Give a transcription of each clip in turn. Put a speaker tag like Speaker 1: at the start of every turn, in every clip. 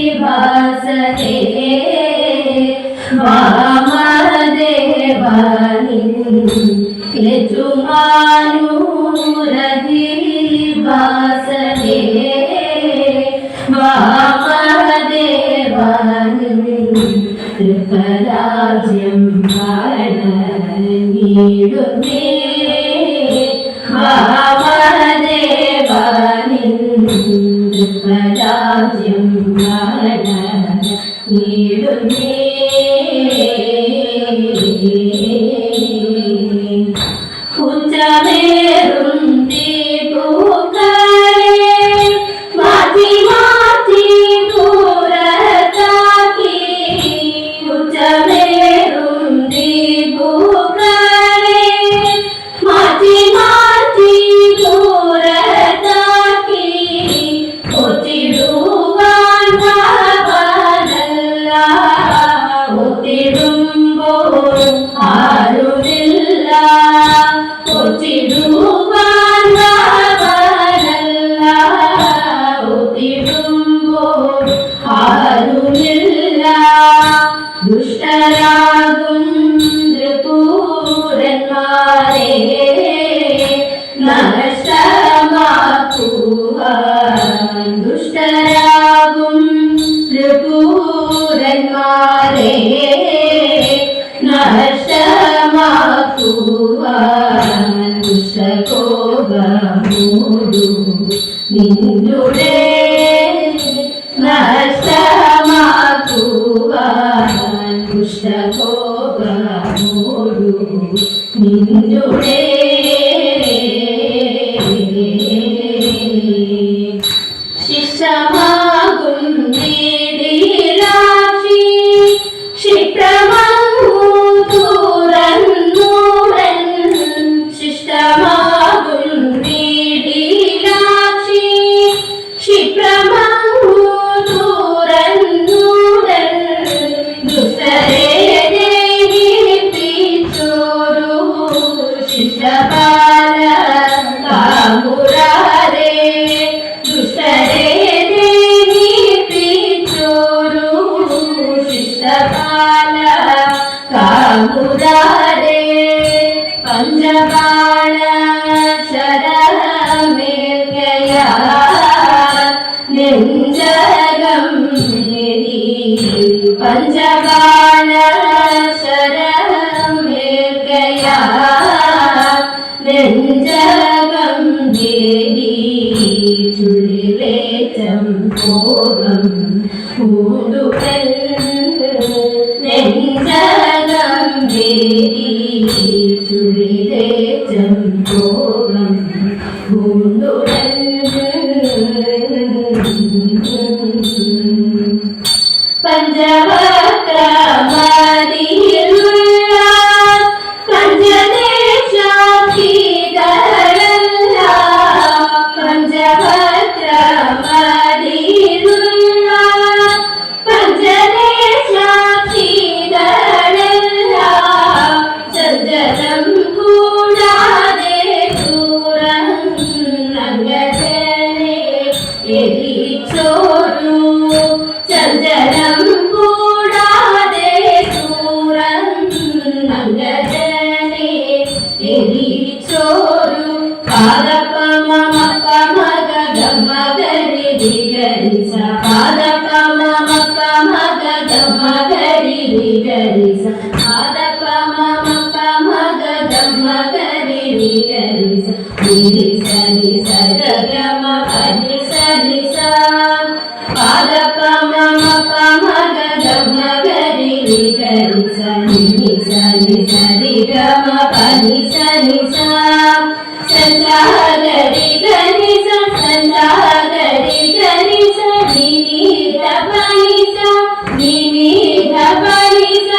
Speaker 1: ವಾಮದೇವಾಸನೆ ವಾಮದೇವನಿ ಯಜಮಾನೂರಧಿವಾಸನೆ ವಾಮದೇವನಿ ത്രിപരാജ്യം നീടുന്നേ വാമദേവനി ത്രിപരാജ്യം നീടുന്നേ ഉച്ചമേറും ദീപുകളെ മാറ്റി മാറ്റി ദൂരത്താക്കി ഉച്ചമേറും ദീപുകളെ മാറ്റി മാറ്റി ദൂരത്താക്കി ഒത്തിടുവാൻ ഭാവനല്ല ഒത്തിടുമ്പോൾ ആരുമില്ല ഒത്തിടുവാൻ ഭാവനല്ല ഒത്തിടുമ്പോൾ ആരുമില്ല ദുഷ്ടരാകും ത്രിപുരന്മാരെ നഷ്ടമാക്കുവാൻ ദുഷ്ടരാകും ത്രിപുരന്മാരെ നഷ്ടമാക്കുവാൻ ദുഷ്ടകോപമൂടു നിന്നുടെ നഷ്ടമാക്കുവാൻ ദുഷ്ടകോപമൂടു നിന്നുടെ ശിഷ്ടമാകും നീടിലാക്ഷി ക്ഷിപ്രമങ്ങു തുറന്നൂടൻ ശിഷ്ടമാകും നീടിലാക്ഷി ക്ഷിപ്രമങ്ങു തുറന്നൂടൻ ദുഷ്ടരെ ദേഹിപ്പിച്ചോരു ശിഷ്ടപാല കാമുരാരെ ദുഷ്ടരെ ദേഹിപ്പിച്ചോരു ശിഷ്ടപാല കാമുരാരെ പഞ്ചബാണ ശരമേൽക്കയാ നെഞ്ചകം നേടി പഞ്ചബാണ ശരമേൽക്കയാ നെഞ്ചകം നേടി ചുഴിലേറ്റം കോപം കൂടുകൽ നെഞ്ചകം നേടി ചുഴിലേറ്റം കോപം കൂടുകൽ പഞ്ചവക്രമതിയിലുള്ള പഞ്ചദേശാധികളല്ല പഞ്ചവക്രമതിയിലുള്ള പഞ്ചദേശാധികളല്ല ചഞ്ചലം കൂടാതെ ദൂരങ്ങജനെ എരിച്ചോരു ചഞ്ചലം കൂടാതെ ദൂരങ്ങജനെ എരിച്ചോരു പാദപമമപമഗമഗരിരിഗരിസ പാദപമമപമഗമഗരിരിഗരിസ പാദപമമപമഗമഗരിരിഗരിസ നിരിസനിസഗഗമ പനിസനിസ പാദപമമപമഗമഗരിരിഗരിസ നിരിസനിസരിഗമ പനിസനിസ സൻസാഗരിഗരിസ സൻസാഗരിഗരിസ നിനിധപനിസ നിനിധപനിസ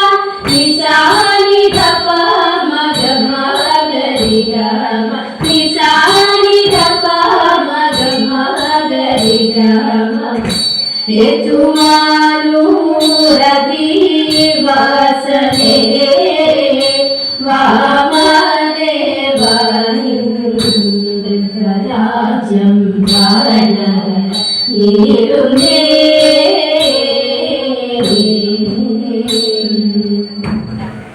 Speaker 1: നിസാനിധപമഗമഗരിഗമ നിസാനിധപമഗമഗരിഗമ യജമാനൂരധിവാസനെ വാമദേവനി ത്രിപരാജ്യം നീടുന്നേ